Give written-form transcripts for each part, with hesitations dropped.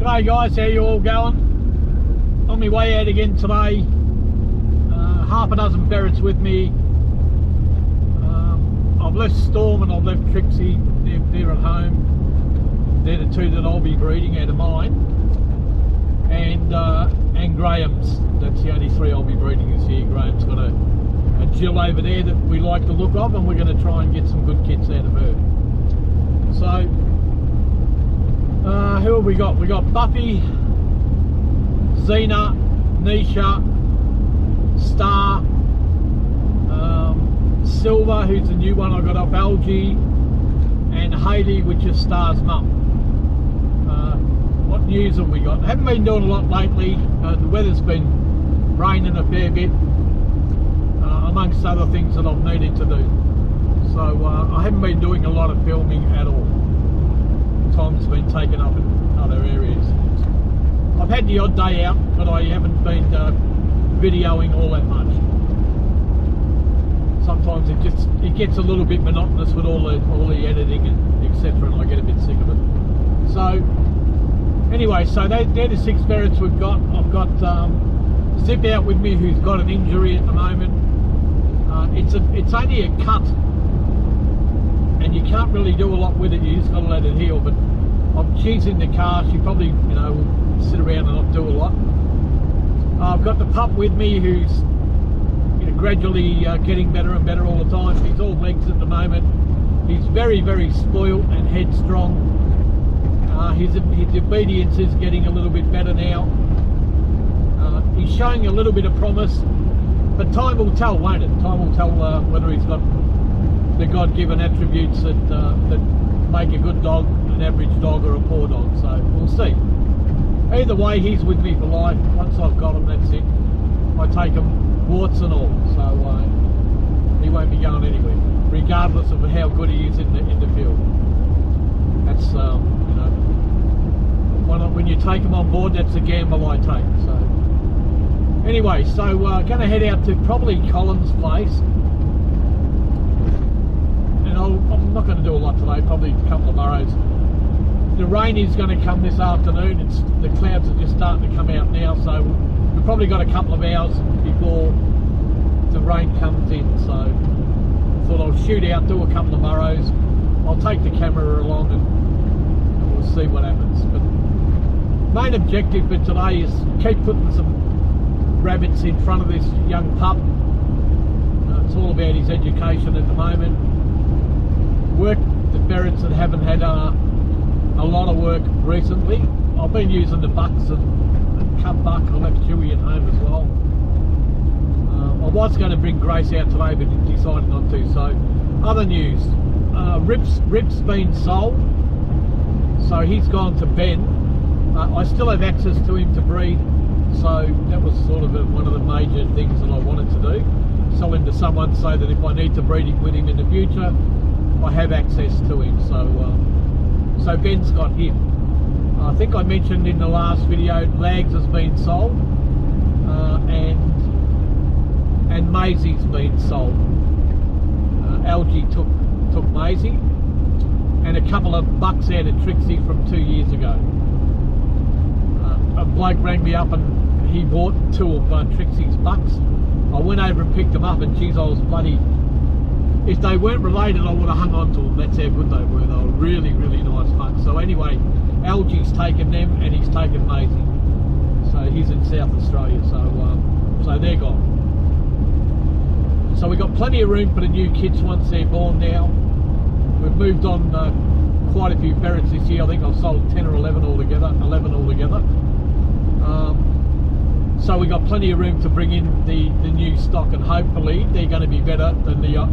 G'day guys, how you all going? On my way out again today. Half a dozen ferrets with me. I've left Storm and I've left Trixie. They're at home. They're the two that I'll be breeding out of mine. And Graham's. That's the only three I'll be breeding this year. Graham's got a Jill over there that we like the look of, and we're going to try and get some good kits out of her. So, who have we got? We got Buffy, Xena, Nisha, Star, Silver, who's the new one I got off Algae, and Hayley, which is Star's mum. What news have we got? I haven't been doing a lot lately. The weather's been raining a fair bit, amongst other things that I've needed to do. So I haven't been doing a lot of filming at all. Time's been taken up in other areas. I've had the odd day out, but I haven't been videoing all that much. Sometimes it gets a little bit monotonous with all the editing and etc., and I get a bit sick of it. So anyway, so they're the 6 ferrets we've got. I've got Zip out with me, who's got an injury at the moment. It's only a cut, and you can't really do a lot with it. You just got to let it heal. But she's in the car. She probably, will sit around and not do a lot. I've got the pup with me, who's gradually getting better and better all the time. He's all legs at the moment. He's very, very spoiled and headstrong. His obedience is getting a little bit better now. He's showing a little bit of promise, but time will tell, won't it? Time will tell whether he's got the God-given attributes that make a good dog, an average dog, or a poor dog. So we'll see. Either way, he's with me for life. Once I've got him, that's it. I take him warts and all, so he won't be going anywhere, regardless of how good he is in the field. That's when you take him on board, that's a gamble I take. So anyway, so going to head out to probably Colin's place. I'm not going to do a lot today, probably a couple of burrows. The rain is going to come this afternoon. The clouds are just starting to come out now, so we've probably got a couple of hours before the rain comes in. So I thought I'll shoot out, do a couple of burrows. I'll take the camera along and we'll see what happens. But main objective for today is keep putting some rabbits in front of this young pup. It's all about his education at the moment. Work the ferrets that haven't had a lot of work recently. I've been using the bucks and cut buck. I left Chewy at home as well. I was going to bring Grace out today, but decided not to. So other news, Rip's been sold, so he's gone to Ben. I still have access to him to breed, so that was sort of one of the major things that I wanted to do. Sell him to someone so that if I need to breed him with him in the future, I have access to him. So Ben's got him. I think I mentioned in the last video, Lags has been sold, and Maisie's been sold. Algae took Maisie, and a couple of bucks out of Trixie from 2 years ago. A bloke rang me up and he bought 2 of Trixie's bucks. I went over and picked them up, and geez, I was bloody... If they weren't related, I would have hung on to them. That's how good they were. They were really, really nice bucks. So anyway, Algae's taken them, and he's taken Maisie. So he's in South Australia. So they're gone. So we've got plenty of room for the new kids once they're born now. We've moved on quite a few ferrets this year. I think I've sold 10 or 11 altogether. So we've got plenty of room to bring in the new stock, and hopefully they're going to be better than their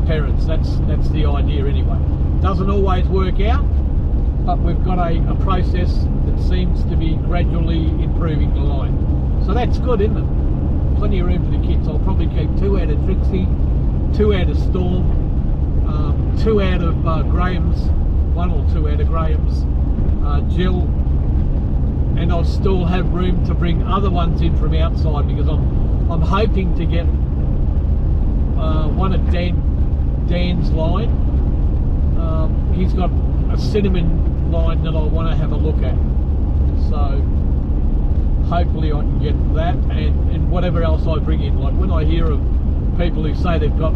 parents. That's the idea anyway. Doesn't always work out, but we've got a process that seems to be gradually improving the line. So that's good, isn't it? Plenty of room for the kids. I'll probably keep 2 out of Trixie, 2 out of Storm, 2 out of Graham's, 1 or 2 out of Graham's, Jill. And I'll still have room to bring other ones in from outside, because I'm hoping to get one of Dan's line. He's got a cinnamon line that I want to have a look at. so hopefully I can get that and whatever else I bring in. Like when I hear of people who say they've got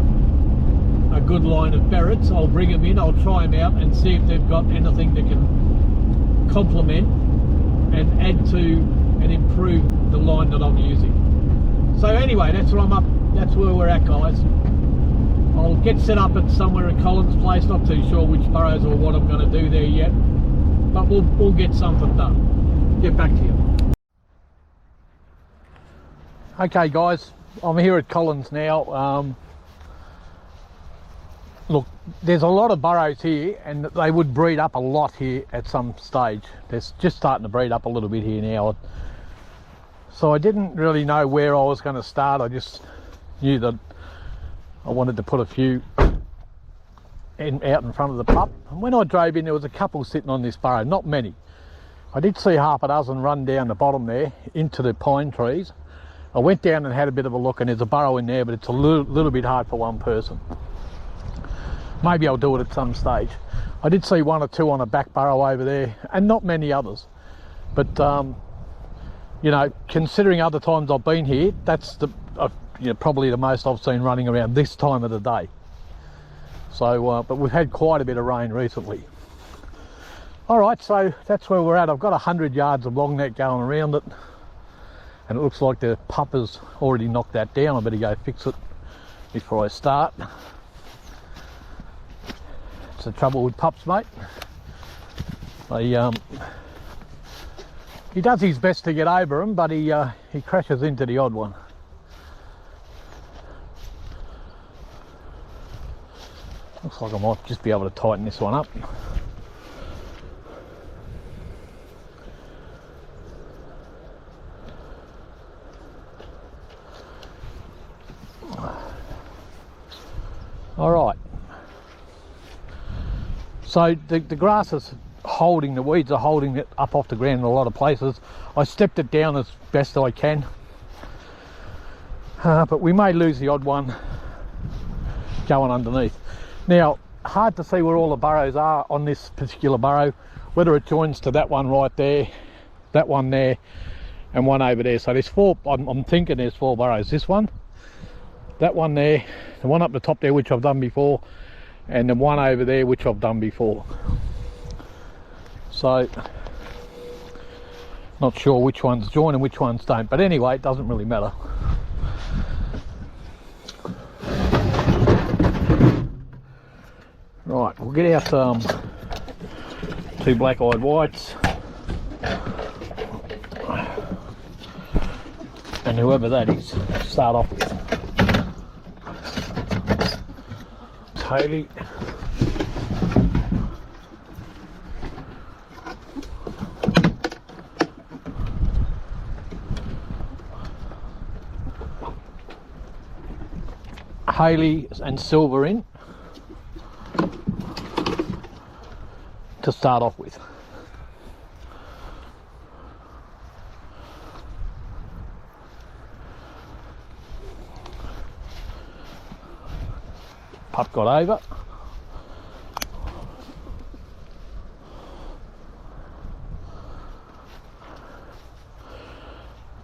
a good line of ferrets, I'll bring them in, I'll try them out and see if they've got anything that can complement and add to and improve the line that I'm using. So anyway, that's where I'm up, that's where we're at, guys. I'll get set up at somewhere at Collins Place, not too sure which burrows or what I'm going to do there yet, but we'll get something done. Get back to you. Okay guys, I'm here at Collins now. Look, there's a lot of burrows here and they would breed up a lot here at some stage. They're just starting to breed up a little bit here now. So I didn't really know where I was going to start. I just knew that I wanted to put a few out in front of the pup. And when I drove in, there was a couple sitting on this burrow, not many. I did see half a dozen run down the bottom there into the pine trees. I went down and had a bit of a look and there's a burrow in there, but it's a little bit hard for one person. Maybe I'll do it at some stage. I did see one or two on a back burrow over there and not many others. But you know, considering other times I've been here, that's the you know, probably the most I've seen running around this time of the day. So but we've had quite a bit of rain recently. All right, so that's where we're at. I've got 100 yards of long net going around it and it looks like the pup has already knocked that down. I better go fix it before I start. It's the trouble with pups, mate. He does his best to get over them, but he crashes into the odd one. Looks like I might just be able to tighten this one up. All right. So the grass is holding, the weeds are holding it up off the ground in a lot of places. I stepped it down as best I can. But we may lose the odd one going underneath. Now, hard to see where all the burrows are on this particular burrow, whether it joins to that one right there, that one there, and one over there. So there's four, I'm thinking there's four burrows. This one, that one there, the one up the top there, which I've done before, and the one over there, which I've done before. So, not sure which ones join and which ones don't, but anyway, it doesn't really matter. Right, we'll get out two black-eyed whites and whoever that is, start off with. Haley. Haley and Silver in to start off with. Pup got over.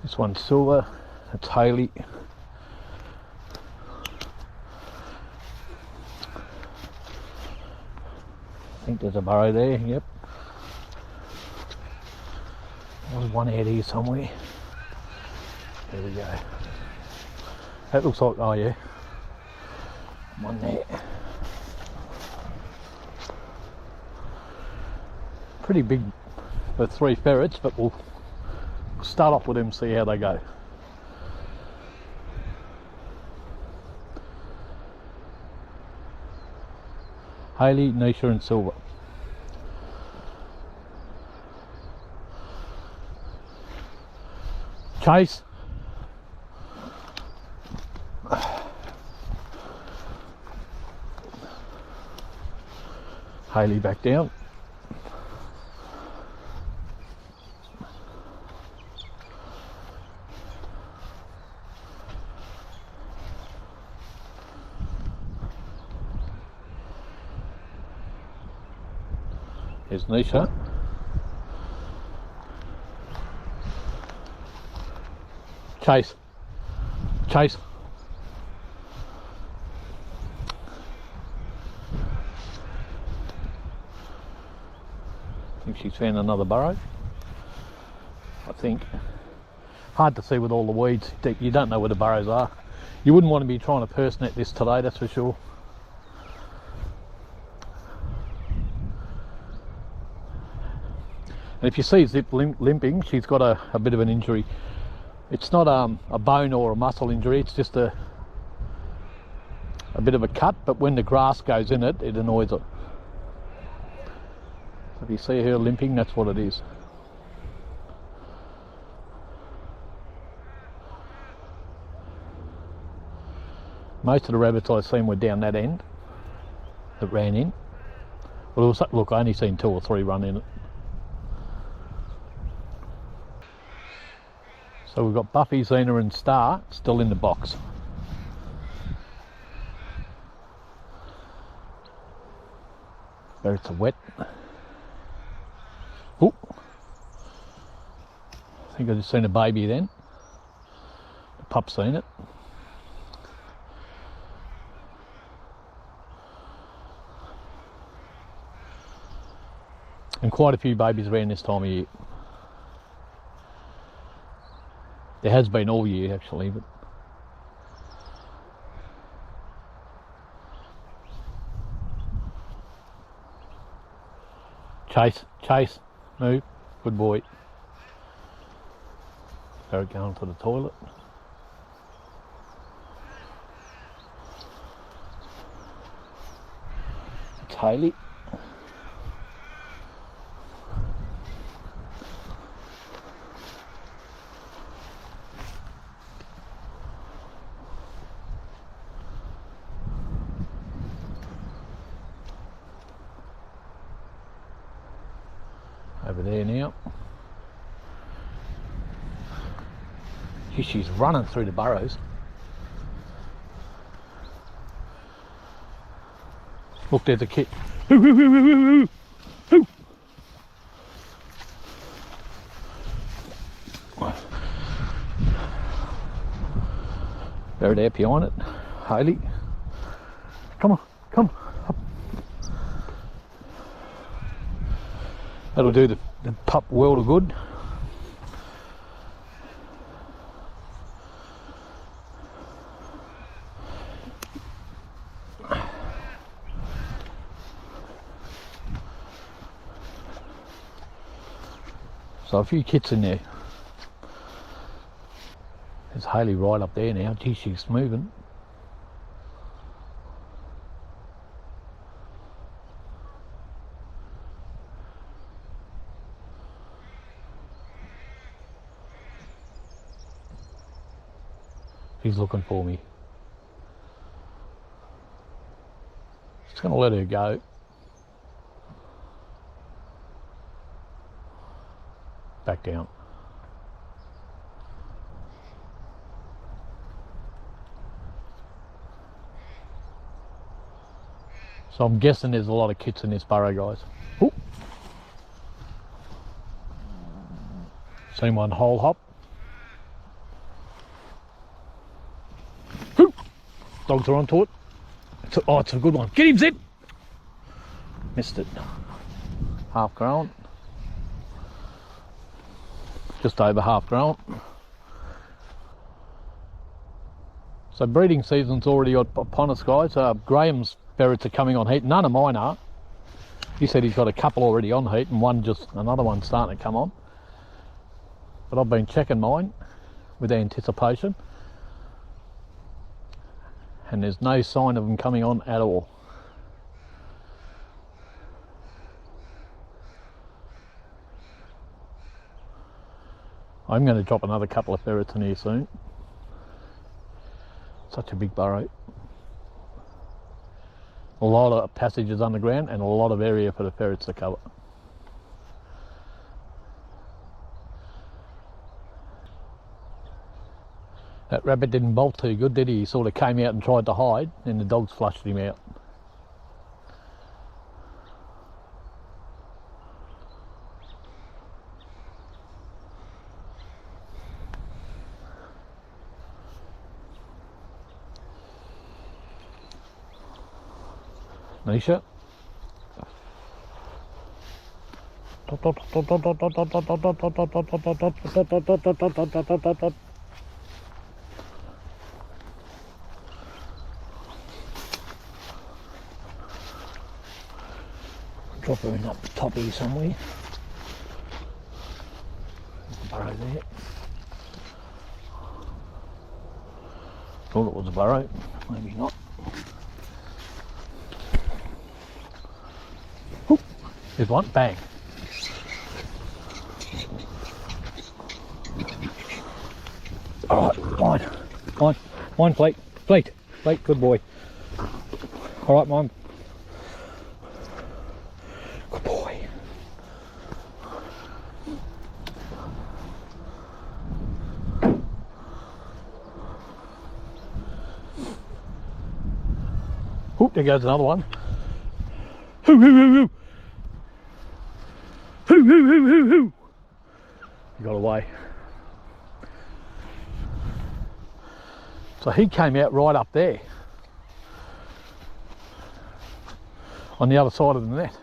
This one's Silver, that's Haley. I think there's a burrow there, yep. There's one head here somewhere. There we go. That looks like, oh yeah. One there. Pretty big for 3 ferrets, but we'll start off with them, see how they go. Haley, Nisha and Silver. Chase. Haley back down. Here's Nisha. Chase. Chase. I think she's found another burrow. I think. Hard to see with all the weeds. You don't know where the burrows are. You wouldn't want to be trying to purse net this today, that's for sure. And if you see Zip limping, she's got a bit of an injury. It's not a bone or a muscle injury, it's just a bit of a cut, but when the grass goes in it, it annoys her. So if you see her limping, that's what it is. Most of the rabbits I've seen were down that end that ran in. Well, look, I only seen 2 or 3 run in it. So we've got Buffy, Xena and Star still in the box. Ferrets are wet. Oh, I think I just seen a baby then. The pup's seen it. And quite a few babies around this time of year. There has been all year actually, but Chase, Chase, move, good boy. Ferret going to the toilet. It's Hayley. Over there now. She's running through the burrows. Look, there's a kit. They're there behind it. Hayley. Come on, come up. That'll do the pup world of good. So a few kits in there. There's Hayley right up there now. Gee, she's moving. She's looking for me. Just gonna let her go. Back down. So I'm guessing there's a lot of kits in this burrow, guys. Ooh. Seen one hole hop. Ooh. Dogs are onto it. It's a good one. Get him, Zip! Missed it. Half grown. Just over half grown. So breeding season's already upon us, guys. Graham's ferrets are coming on heat. None of mine are. He said he's got a couple already on heat and another one starting to come on. But I've been checking mine with anticipation. And there's no sign of them coming on at all. I'm going to drop another couple of ferrets in here soon. Such a big burrow. A lot of passages underground and a lot of area for the ferrets to cover. That rabbit didn't bolt too good, did he? He sort of came out and tried to hide and the dogs flushed him out. Nisha. Drop her in up the top here somewhere. There's the burrow there. Thought it was a burrow, maybe not. Oop, there's one, bang. Alright, mine, Fleet, good boy. Alright, mine. Good boy. Oop, there goes another one. Hoo, hoo, hoo, hoo. Hoo, hoo, hoo, hoo, hoo. He got away. So he came out right up there on the other side of the net.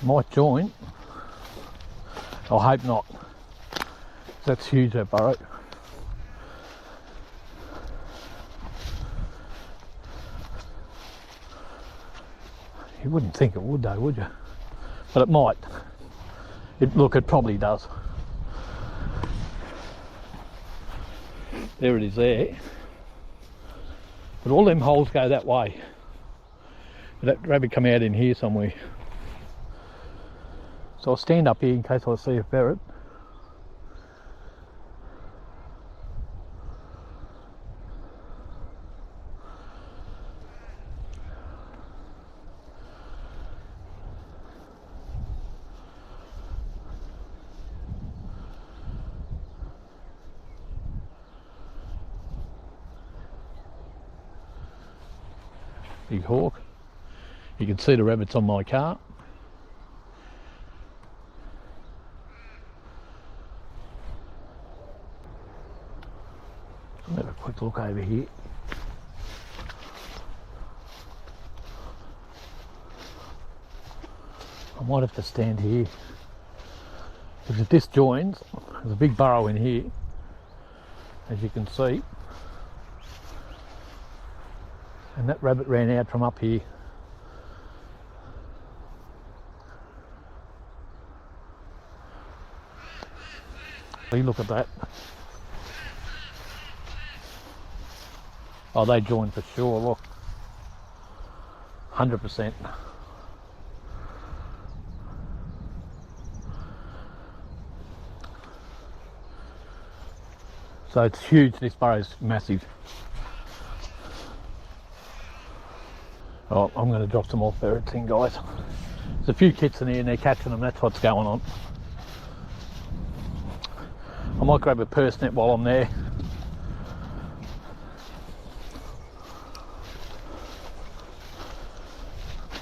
Might join. I hope not. That's huge, that burrow. You wouldn't think it would though, would you? But it might. Look, it probably does. There it is there. But all them holes go that way. That rabbit come out in here somewhere. So I'll stand up here in case I see a ferret. Big hawk. You can see the rabbits on my car. I'll have a quick look over here. I might have to stand here because if this joins, there's a big burrow in here, as you can see, and that rabbit ran out from up here. Look at that. Oh, they joined for sure, look. 100%. So it's huge, this burrow's massive. Oh, I'm going to drop some more ferrets in, guys. There's a few kits in here and they're catching them, that's what's going on. I might grab a purse net while I'm there.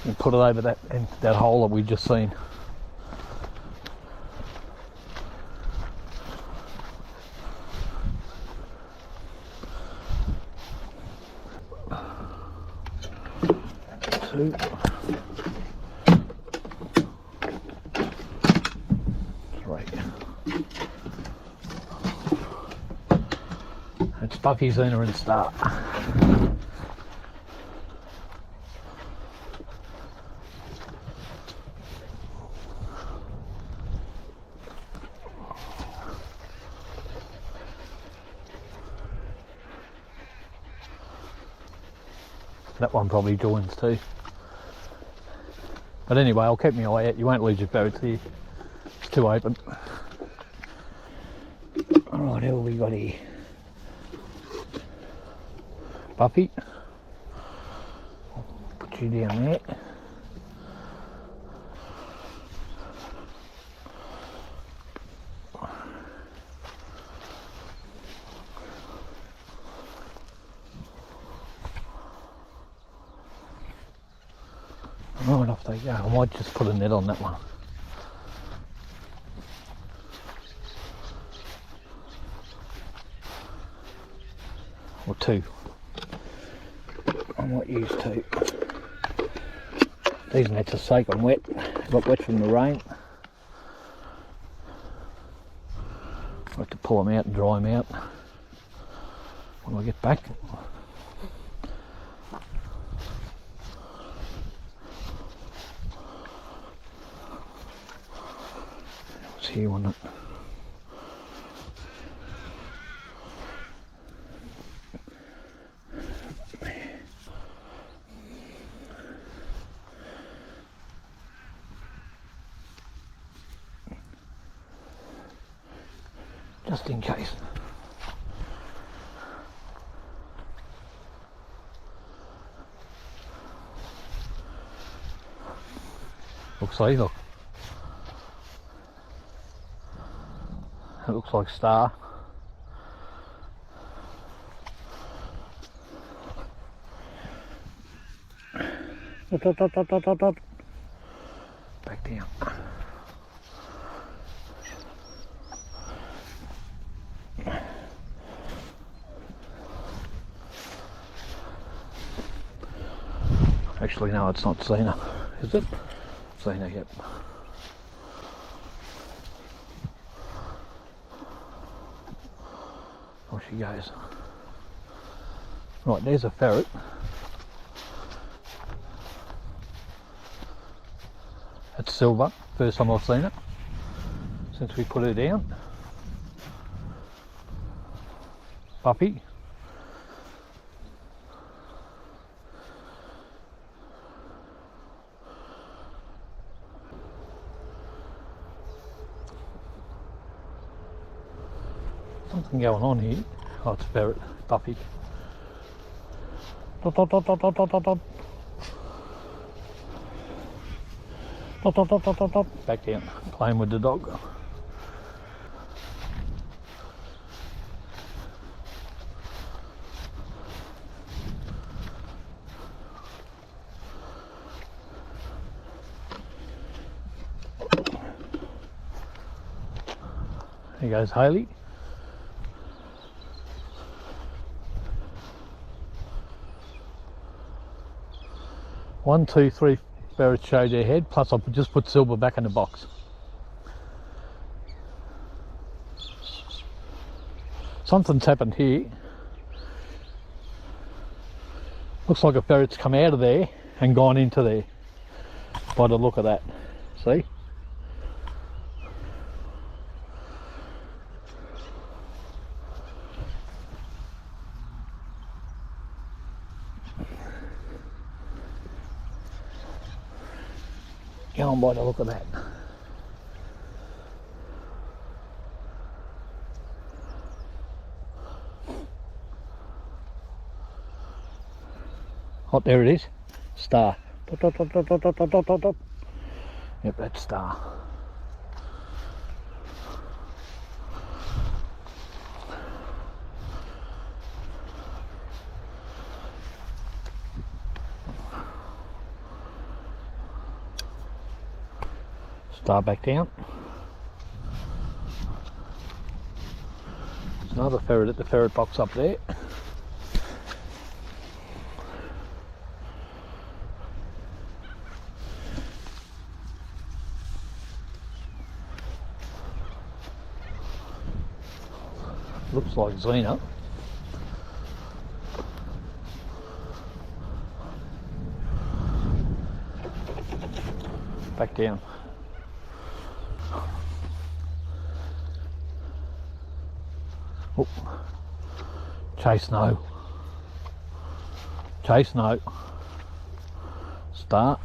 And put it over that hole that we've just seen. Two. It's Buffy, Zena and Star. That one probably joins too. But anyway, I'll keep my eye out. You won't lose your ferrets here. It's too open. Alright, who have we got here? Buffy. Put you down there. Right, off they go. I might just put a net on that one. or 2. I might use 2. These nets are soaking wet, got wet from the rain. I have to pull them out and dry them out when I get back. It was here, wasn't it? Just in case. Looks like, look. It looks like star. Back down. Actually, no, it's not Xena, is it? Xena, yep. Oh, she goes. Right, there's a ferret. It's silver, first time I've seen it since we put her down. Puppy. Something going on here. Oh, it's a ferret, puppy. Dot, dot, dot, dot, dot, dot, dot. Dot, dot, dot, dot, dot, dot. Back down, playing with the dog. There goes Haley. One, two, 3 ferrets showed their head, plus I've just put Silver back in the box. Something's happened here. Looks like a ferret's come out of there and gone into there by the look of that. See? Go on by the look of that. Oh, there it is. Star. Dot, dot, dot, dot, dot, dot, dot, dot, dot. Yep, that's star. Star back down. There's another ferret at the ferret box up there. Looks like Xena. Back down. Oh. Chase no. Chase no. Start.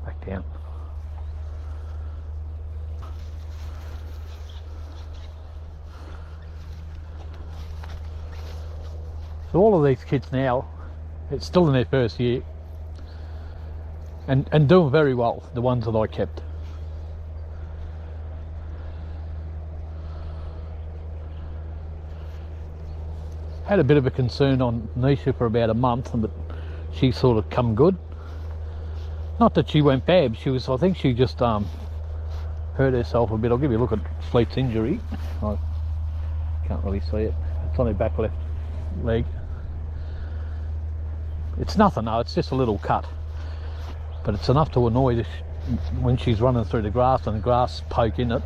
Back down. So all of these kids now, it's still in their first year and doing very well, the ones that I kept. Had a bit of a concern on Nisha for about a month, but she sort of come good. Not that she went bad, I think she just hurt herself a bit. I'll give you a look at Fleet's injury. I can't really see it. It's on her back left leg. It's nothing, no, it's just a little cut. But it's enough to annoy this when she's running through the grass and the grass poke in it.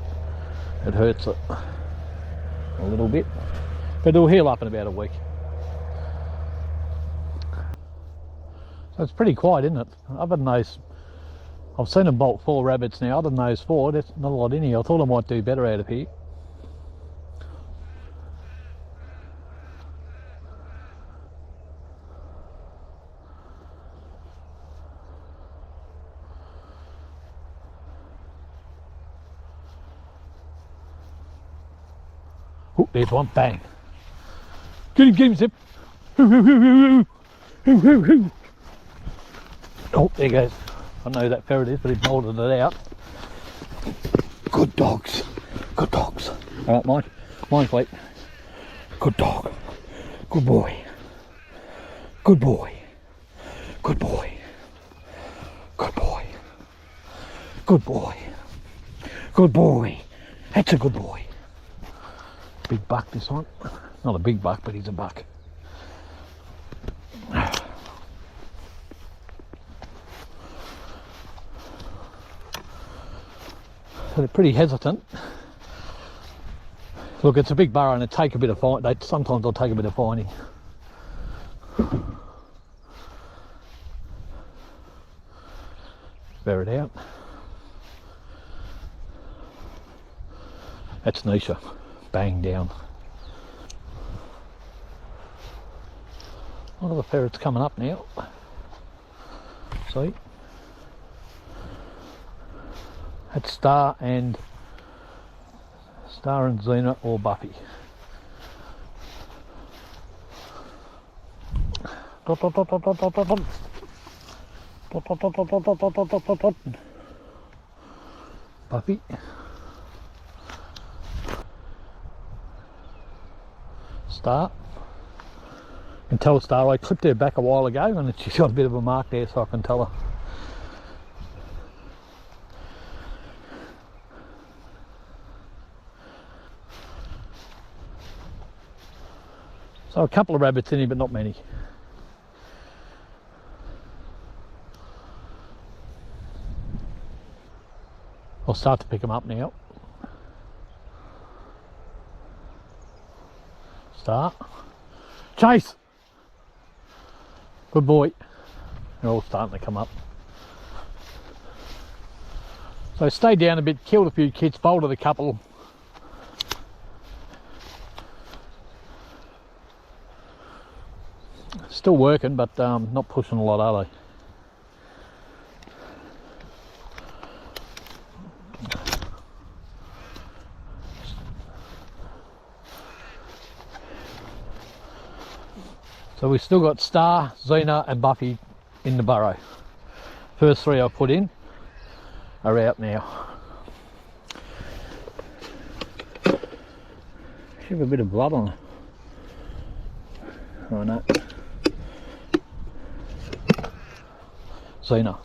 It hurts it a little bit. But it'll heal up in about a week. So it's pretty quiet, isn't it? Other than those, I've seen them bolt 4 rabbits now. Other than those 4, there's not a lot in here. I thought I might do better out of here. Oh, there's one, bang. Get him, Zip. Oh, there he goes. I know that ferret is, but he bolted it out. Good dogs. Good dogs. All right, mine, Fleet. Good dog. Good boy. Good boy. Good boy. Good boy. Good boy. Good boy. That's a good boy. Big buck, this one. Not a big buck, but he's a buck. So they're pretty hesitant. Look, it's a big burrow and it take a bit of finding. Sometimes they'll take a bit of finding. Bear it out. That's Nisha. Bang down. One of the ferrets coming up now. See? That's Star and Xena or Buffy. Buffy. Star. I can tell Star, I clipped her back a while ago and she's got a bit of a mark there, so I can tell her. So a couple of rabbits in here, but not many. I'll start to pick them up now. Start. Chase! Good boy. They're all starting to come up. So stayed down a bit, killed a few kits, bolted a couple. Still working, but not pushing a lot, are they? So we've still got Star, Xena and Buffy in the burrow. First 3 I put in are out now. She have a bit of blood on her. Oh no. Xena.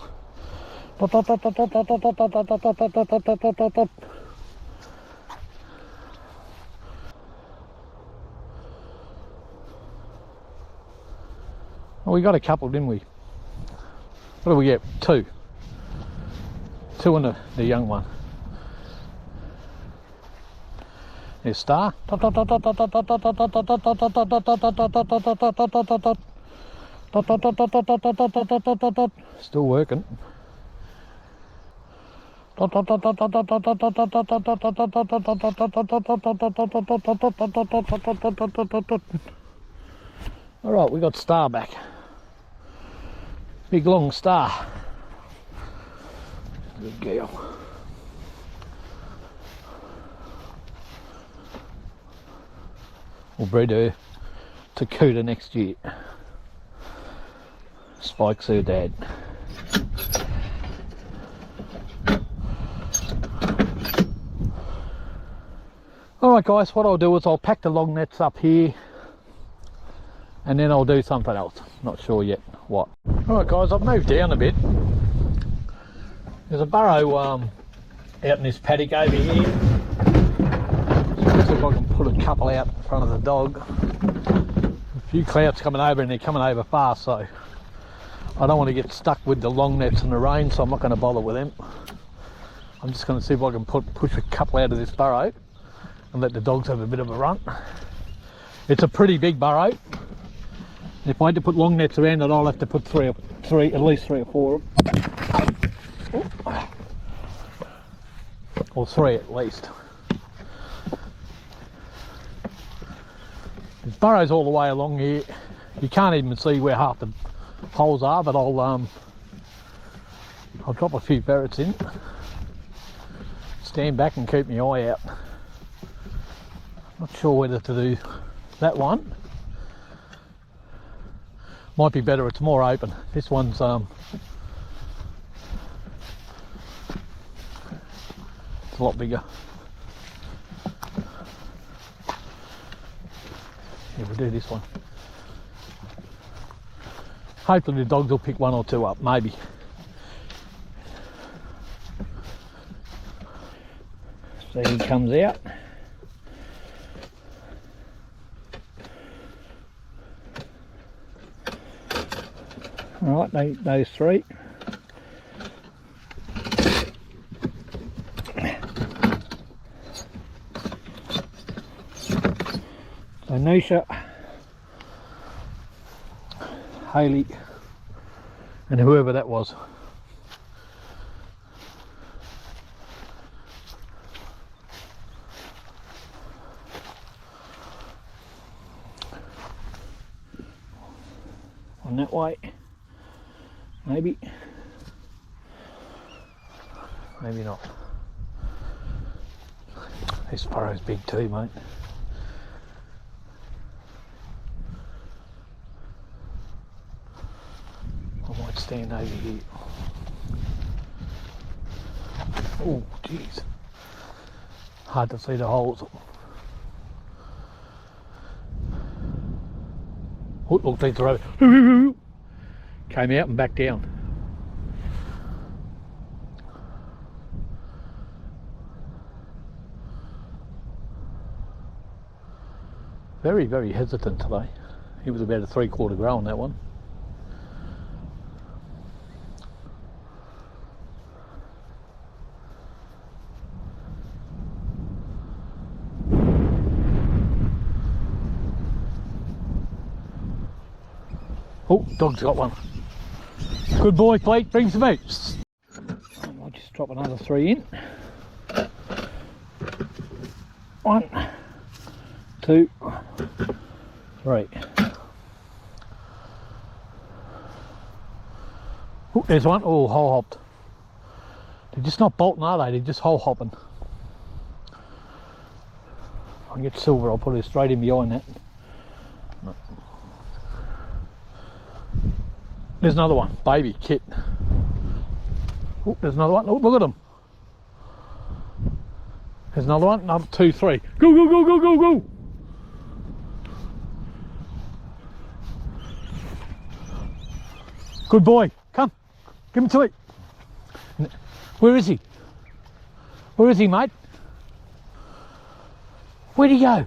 Well, we got a couple, didn't we? What did we get? 2. 2 and the young one. There's Star. Still working. All right, we got Star back. Big long Star. Good girl. We'll breed her to Cuda next year. Spike's her dad. Alright guys, what I'll do is I'll pack the long nets up here and then I'll do something else. Not sure yet what. Alright guys, I've moved down a bit. There's a burrow out in this paddock over here. Let's see if I can put a couple out in front of the dog. A few clouds coming over and they're coming over fast, so I don't want to get stuck with the long nets in the rain, so I'm not going to bother with them. I'm just going to see if I can push a couple out of this burrow and let the dogs have a bit of a run. It's a pretty big burrow. If I had to put long nets around it, I'll have to put at least three or four. Or three at least. There's burrows all the way along here. You can't even see where half the holes are, but I'll drop a few ferrets in. Stand back and keep my eye out. Not sure whether to do that one. Might be better, it's more open. This one's it's a lot bigger. Yeah, we'll do this one. Hopefully the dogs will pick one or two up, maybe. So he comes out. All right, those three. So Nisha, Haley, and whoever that was. On that way. Maybe. Maybe not. This burrow's big too, mate. I might stand over here. Oh, jeez. Hard to see the holes. Oh, look, these are over. Came out and back down. Very, very hesitant today. He was about a 3/4 grow on that one. Oh, dog's got one. Good boy, Pete, bring some meat. I'll just drop another 3 in. 1, 2, 3. Oh, there's one. Oh, hole hopped. They're just not bolting, are they? They're just hole hopping. If I can get silver, I'll put it straight in behind that. No. There's another one, baby kit. Oh, there's another one. Oh, look at them. There's another one. Another 2, 3. Go, go, go, go, go, go. Good boy. Come. Give him to it. Where is he? Where is he, mate? Where'd he go?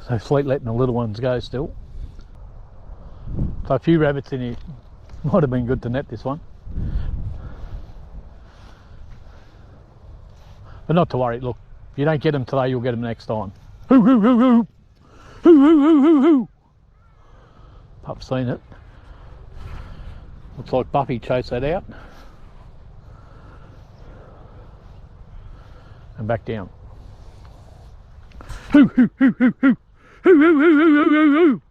So Fleet letting the little ones go still. So a few rabbits in here. Might have been good to net this one. But not to worry, look, if you don't get them today, you'll get them next time. Hoo hoo hoo hoo! Hoo hoo hoo hoo hoo! I've seen it. Looks like Buffy chased that out. And back down. Hoo hoo hoo hoo hoo! Hoo hoo hoo hoo hoo hoo hoo!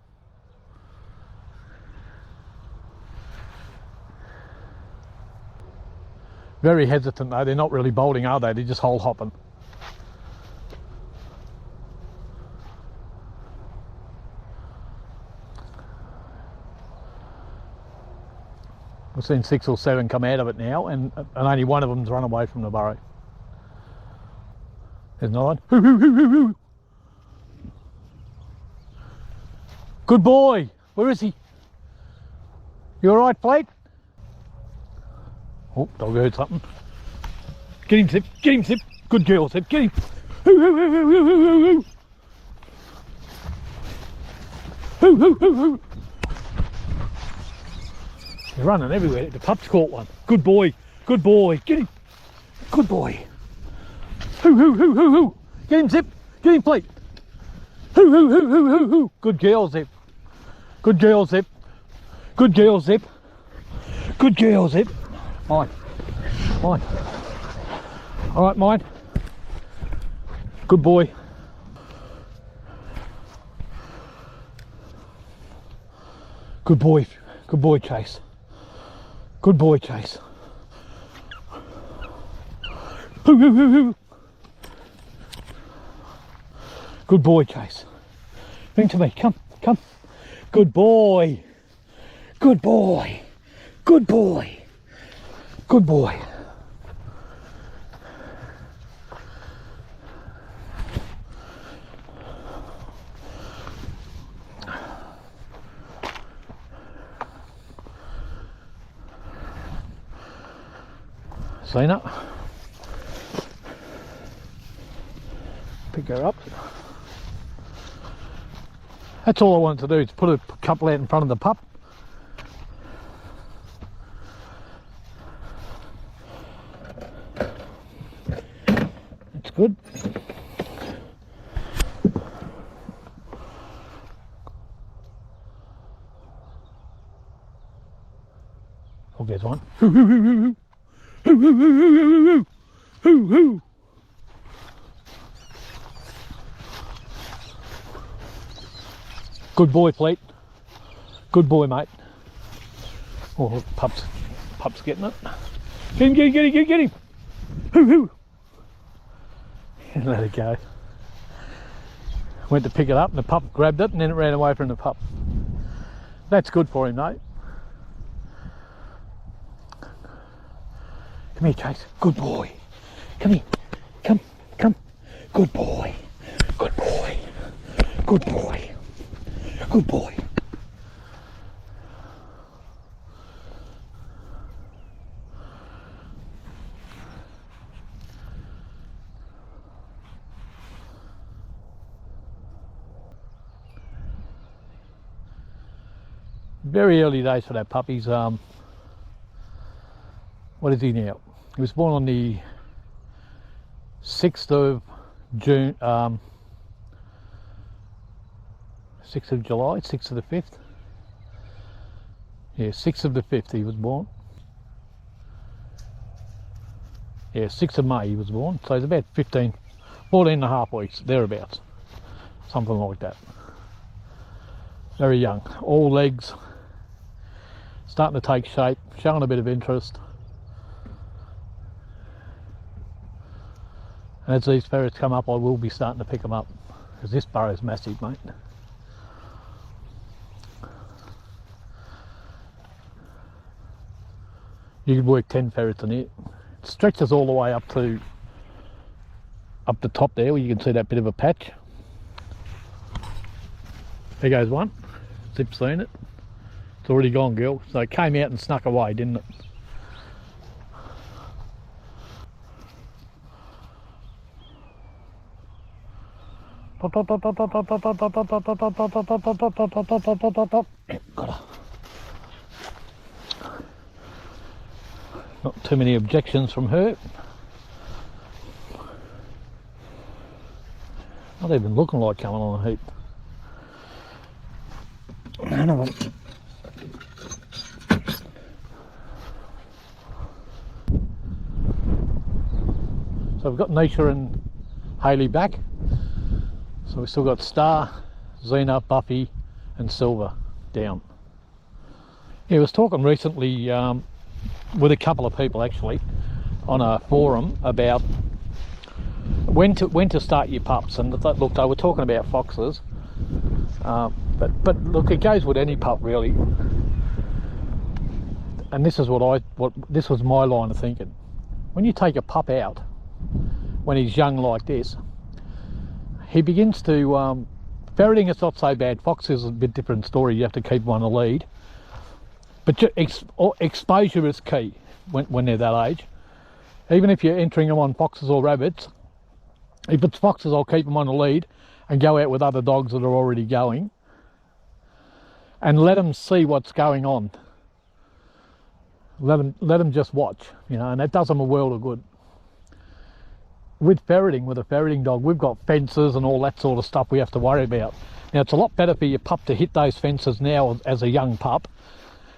Very hesitant though, they're not really bolting, are they? They're just hole hopping. We've seen 6 or 7 come out of it now, and only one of them's run away from the burrow. There's another one. Good boy. Where is he? You all right, Plate? Oh, dog heard something. Get him, Zip. Get him, Zip. Good girl, Zip. Get him. Hoo, hoo, hoo, hoo, hoo, hoo, hoo. Hoo, hoo, hoo, hoo. They're running everywhere. The pup's caught one. Good boy. Good boy. Get him. Good boy. Hoo, hoo, hoo, hoo, hoo. Get him, Zip. Get him, Plate. Hoo, hoo, hoo, hoo, hoo, hoo. Good girl, Zip. Good girl, Zip. Good girl, Zip. Good girl, Zip. Mine. Mine. All right, mine. Good boy. Good boy. Good boy, Chase. Good boy, Chase. Hoo, hoo, hoo, hoo. Good boy, Chase. Bring to me. Come, come. Good boy. Good boy. Good boy. Good boy. Seen it? Pick her up. That's all I wanted to do, is put a couple out in front of the pup. That's good. Oh, there's one. Hoo, hoo, hoo, hoo, hoo. Hoo, hoo, hoo, hoo, hoo, hoo, hoo, hoo. Good boy, Plate. Good boy, mate. Oh, pup's getting it. Get him, get him, get him, get him. Hoo, hoo. Let it go. Went to pick it up and the pup grabbed it and then it ran away from the pup. That's good for him, mate. Come here, Chase. Good boy. Come here. Come, come. Good boy. Good boy. Good boy. Good boy. Very early days for that puppy. What is he now? He was born on the 6th of June, 6th of July, 6th of the 5th. Yeah, 6th of the 5th he was born. Yeah, 6th of May he was born. So he's about 14 and a half weeks, thereabouts. Something like that. Very young. All legs. Starting to take shape, showing a bit of interest. And as these ferrets come up, I will be starting to pick them up, because this burrow's massive, mate. You could work 10 ferrets in it. It stretches all the way up the top there, where you can see that bit of a patch. There goes one. Zip's seen it. It's already gone, girl. So it came out and snuck away, didn't it? Got her. Not too many objections from her. Not even looking like coming on a heap. None of them. So we've got Nisha and Hayley back. So we've still got Star, Xena, Buffy and Silver down. Yeah, I was talking recently with a couple of people actually on a forum about when to start your pups, and look, they were talking about foxes, but look, it goes with any pup really. And this is this was my line of thinking. When you take a pup out when he's young like this, he begins to ferreting is not so bad. Fox is a bit different story. You have to keep them on a lead, but exposure is key when they're that age. Even if you're entering them on foxes or rabbits, if it's foxes, I'll keep them on a lead and go out with other dogs that are already going and let them see what's going on. Let them just watch, you know, and that does them a world of good. With a ferreting dog, we've got fences and all that sort of stuff we have to worry about. Now, it's a lot better for your pup to hit those fences now as a young pup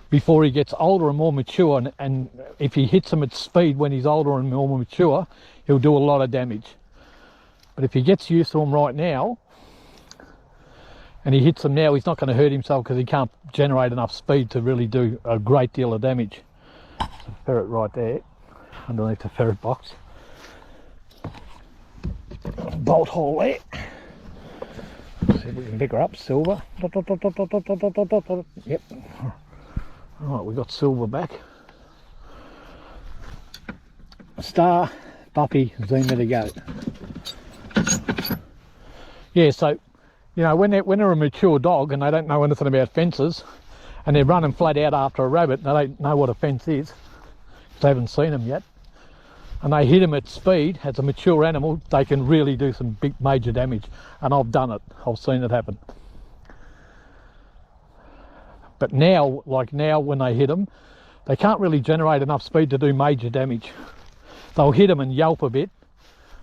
before he gets older and more mature, and if he hits them at speed when he's older and more mature, he'll do a lot of damage. But if he gets used to them right now and he hits them now, he's not going to hurt himself because he can't generate enough speed to really do a great deal of damage. There's a ferret right there underneath the ferret box. Bolt hole there. See if we can pick her up. Silver. Yep. Alright, we got Silver back. Star, Buffy, Zima to go. Yeah, so, you know, when they're a mature dog and they don't know anything about fences and they're running flat out after a rabbit and they don't know what a fence is, they haven't seen them yet, and they hit them at speed as a mature animal, they can really do some big major damage. And I've done it. I've seen it happen. But now, like now, when they hit them, they can't really generate enough speed to do major damage. They'll hit them and yelp a bit,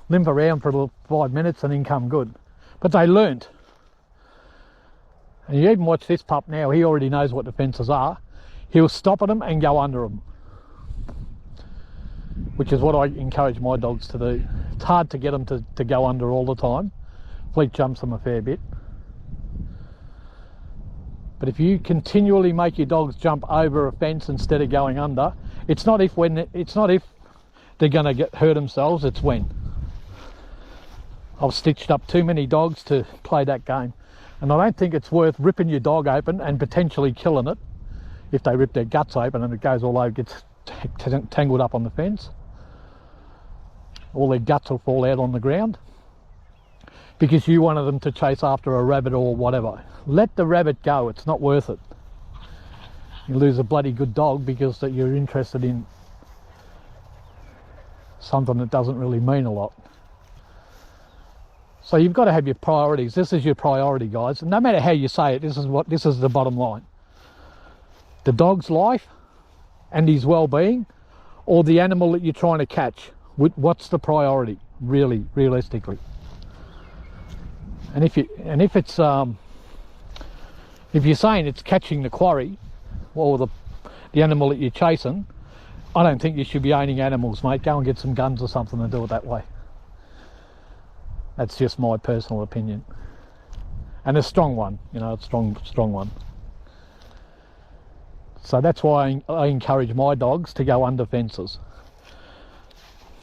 limp around for a little 5 minutes and then come good. But they learnt. And you even watch this pup now, he already knows what the fences are. He'll stop at them and go under them, which is what I encourage my dogs to do. It's hard to get them to go under all the time. Fleet jumps them a fair bit. But if you continually make your dogs jump over a fence instead of going under, it's not if they're going to hurt themselves, it's when. I've stitched up too many dogs to play that game. And I don't think it's worth ripping your dog open and potentially killing it if they rip their guts open and it goes all over, gets tangled up on the fence. All their guts will fall out on the ground because you wanted them to chase after a rabbit or whatever. Let the rabbit go, it's not worth it. You lose a bloody good dog because that you're interested in something that doesn't really mean a lot. So you've got to have your priorities. This is your priority, guys. And no matter how you say it, this is the bottom line. The dog's life and his well-being, or the animal that you're trying to catch. What's the priority, really, realistically? And if you're saying it's catching the quarry or the animal that you're chasing, I don't think you should be owning animals, mate. Go and get some guns or something and do it that way. That's just my personal opinion, and a strong one, you know, a strong one. So that's why I encourage my dogs to go under fences.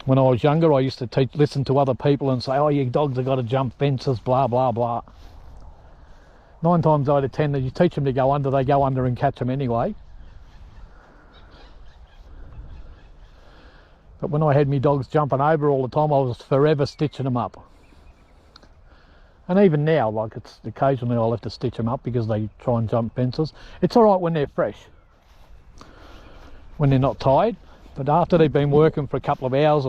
When I was younger, I used to listen to other people and say, oh, your dogs have got to jump fences, blah, blah, blah. 9 times out of 10, you teach them to go under, they go under and catch them anyway. But when I had me dogs jumping over all the time, I was forever stitching them up. And even now, like, it's occasionally I'll have to stitch them up because they try and jump fences. It's all right when they're fresh, when they're not tired. But after they've been working for a couple of hours,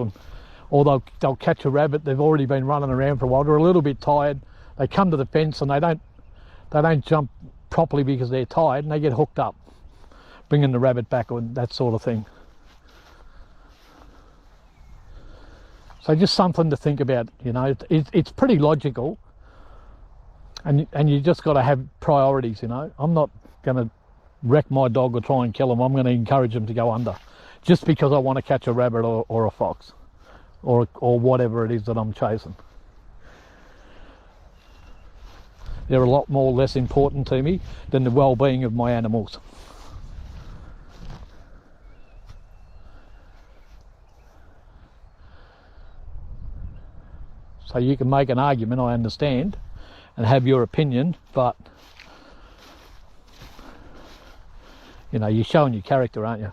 or they'll catch a rabbit, they've already been running around for a while, they're a little bit tired, they come to the fence and they don't jump properly because they're tired, and they get hooked up, bringing the rabbit back and that sort of thing. So just something to think about, you know. It's pretty logical, and you just got to have priorities, you know. I'm not going to wreck my dog or try and kill him. I'm going to encourage him to go under, just because I want to catch a rabbit or a fox or whatever it is that I'm chasing. They're a lot more less important to me than the well-being of my animals. So you can make an argument, I understand, and have your opinion, but you know, you're showing your character, aren't you?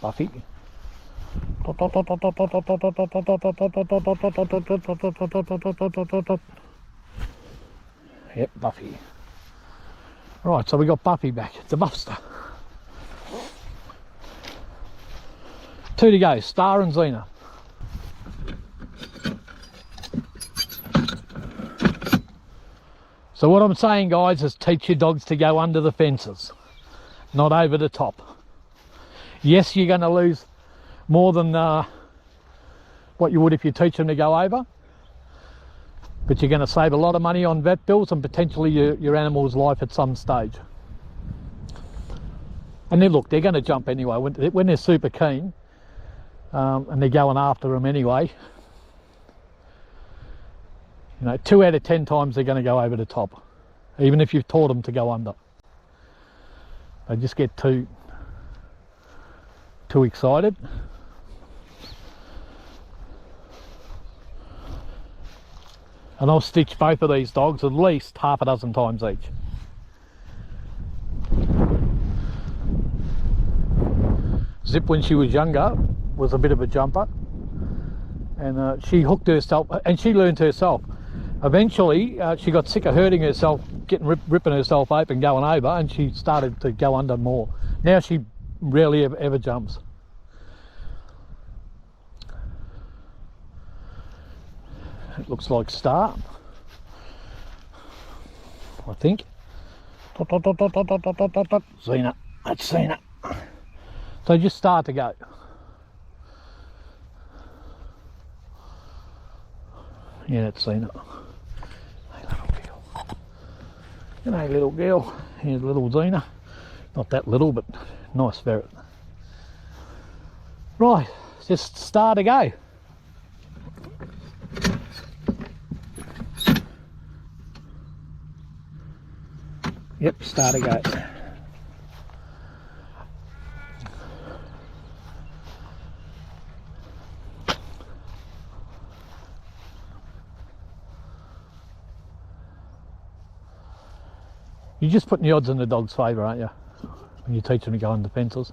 Buffy. Yep, Buffy. Right, so we got Buffy back, the Buffster. 2 to go, Star and Xena. So what I'm saying, guys, is teach your dogs to go under the fences, not over the top. Yes, you're going to lose more than what you would if you teach them to go over, but you're going to save a lot of money on vet bills and potentially your animal's life at some stage. And then look, they're going to jump anyway when they're super keen, and they're going after them anyway. You know, 2 out of 10 times they're going to go over the top, even if you've taught them to go under. They just get too excited. And I'll stitch both of these dogs at least half a dozen times each. Zip, when she was younger, was a bit of a jumper, and she hooked herself, and she learned herself. Eventually she got sick of hurting herself, ripping herself open going over, and she started to go under more. Now she rarely ever jumps. It looks like Star, I think. Xena, that's Xena. So just start to go. Yeah, that's Xena. Hey, little girl. G'day, little girl. Here's little Xena. Not that little, but nice ferret. Right, just start to go. Yep, start to go. You're just putting the odds in the dog's favour, aren't you? When you teach them to go under fences.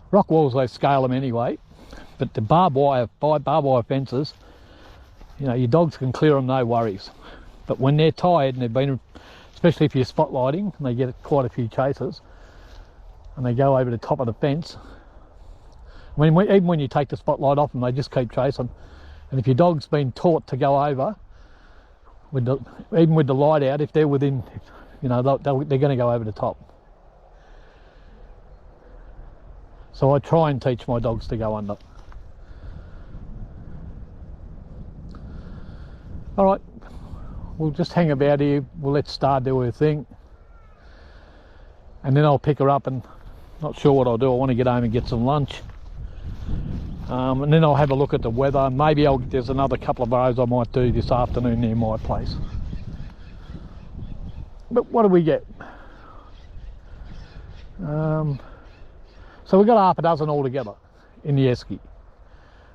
Rock walls, they scale them anyway, but the barbed wire fences, you know, your dogs can clear them, no worries. But when they're tired and they've been, especially if you're spotlighting and they get quite a few chases and they go over the top of the fence, I mean, even when you take the spotlight off them, they just keep chasing. And if your dog's been taught to go over, even with the light out, if they're within, you know, they're going to go over the top. So I try and teach my dogs to go under. All right. We'll just hang about here, we'll let Star do her thing, and then I'll pick her up, and not sure what I'll do. I want to get home and get some lunch, and then I'll have a look at the weather. Maybe there's another couple of burrows I might do this afternoon near my place. But what do we get? So we've got half a dozen altogether in the esky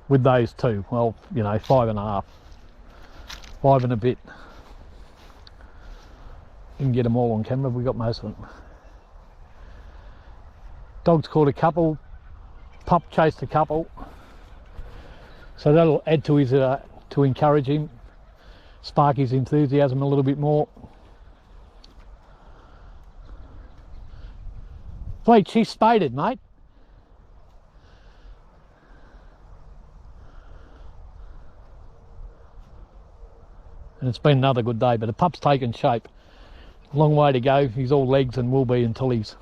with those two. Well, you know, 5 and a half, 5 and a bit. Didn't get them all on camera, but we got most of them. Dog's caught a couple, pup chased a couple, so that'll add to his to encourage him, spark his enthusiasm a little bit more. Wait, she's spaded, mate. And it's been another good day, but the pup's taken shape. Long way to go. He's all legs and will be until he's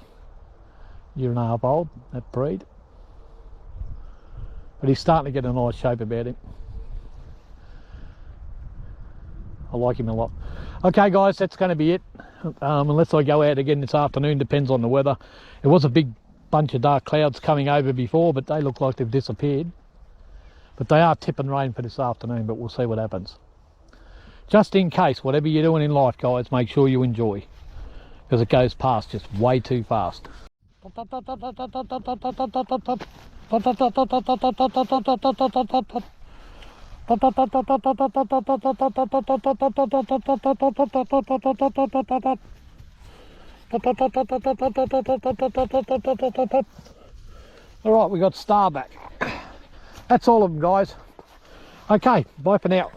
1.5 years old, that breed. But he's starting to get a nice shape about him. I like him a lot. Okay guys, that's going to be it. Unless I go out again this afternoon, depends on the weather. It was a big bunch of dark clouds coming over before, but they look like they've disappeared. But they are tipping rain for this afternoon, but we'll see what happens. Just in case, whatever you're doing in life, guys, make sure you enjoy. because it goes past just way too fast. Alright, we got Star back. That's all of them, guys. Okay, bye for now.